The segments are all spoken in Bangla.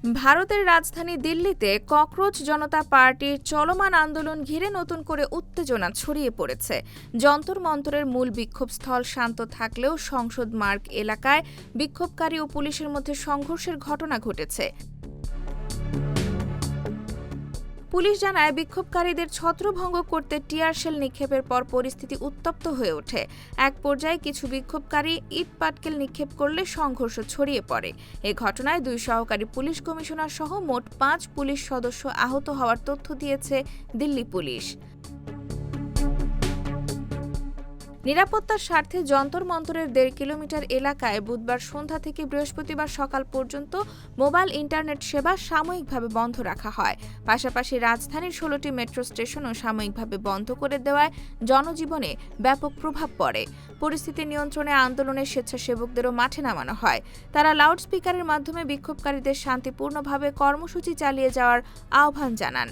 ভারতের রাজধানী দিল্লিতে ককরোচ জনতা পার্টির চলমান আন্দোলন ঘিরে নতুন করে উত্তেজনা ছড়িয়ে পড়েছে। যন্তর মন্তরের মূল বিক্ষোভস্থল শান্ত থাকলেও সংসদ মার্গ এলাকায় বিক্ষোভকারী ও পুলিশের মধ্যে সংঘর্ষের ঘটনা ঘটেছে। পুলিশ জানায়, বিক্ষোভকারীদের ছত্রভঙ্গ করতে টিয়ারশেল নিক্ষেপের পর পরিস্থিতি উত্তপ্ত হয়ে ওঠে। এক পর্যায়ে কিছু বিক্ষোভকারী ইট পাটকেল নিক্ষেপ করলে সংঘর্ষ ছড়িয়ে পড়ে। এ ঘটনায় 2 সহকারী পুলিশ কমিশনার সহ মোট 5 পুলিশ সদস্য আহত হওয়ার তথ্য দিয়েছে দিল্লি পুলিশ। নিরাপত্তার স্বার্থে যন্তর মন্তরের 1.5 কিলোমিটার এলাকায় বুধবার সন্ধ্যা থেকে বৃহস্পতিবার সকাল পর্যন্ত মোবাইল ইন্টারনেট সেবা সাময়িকভাবে বন্ধ রাখা হয়। পাশাপাশি রাজধানীর 16টি মেট্রো স্টেশনও সাময়িকভাবে বন্ধ করে দেওয়ায় জনজীবনে ব্যাপক প্রভাব পড়ে। পরিস্থিতি নিয়ন্ত্রণে আন্দোলনের স্বেচ্ছাসেবকদেরও মাঠে নামানো হয়। তারা লাউডস্পিকারের মাধ্যমে বিক্ষোভকারীদের শান্তিপূর্ণভাবে কর্মসূচি চালিয়ে যাওয়ার আহ্বান জানান।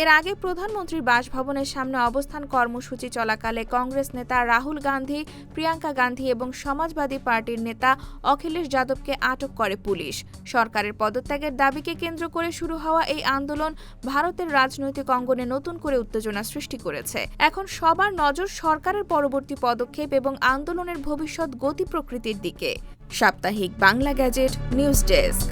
এর আগে প্রধানমন্ত্রীর বাসভবনের সামনে অবস্থান কর্মসূচি চলাকালে কংগ্রেস নেতা রাহুল গান্ধী, প্রিয়াঙ্কা গান্ধী এবং সমাজবাদী পার্টির নেতা অখিলেশ যাদবকে আটক করে পুলিশ। সরকারের পদত্যাগের দাবিকে কেন্দ্র করে শুরু হওয়া এই আন্দোলন ভারতের রাজনৈতিক অঙ্গনে নতুন করে উত্তেজনা সৃষ্টি করেছে। এখন সবার নজর সরকারের পরবর্তী পদক্ষেপ এবং আন্দোলনের ভবিষ্যৎ গতি প্রকৃতির দিকে। সাপ্তাহিক বাংলা গ্যাজেট নিউজ ডেস্ক।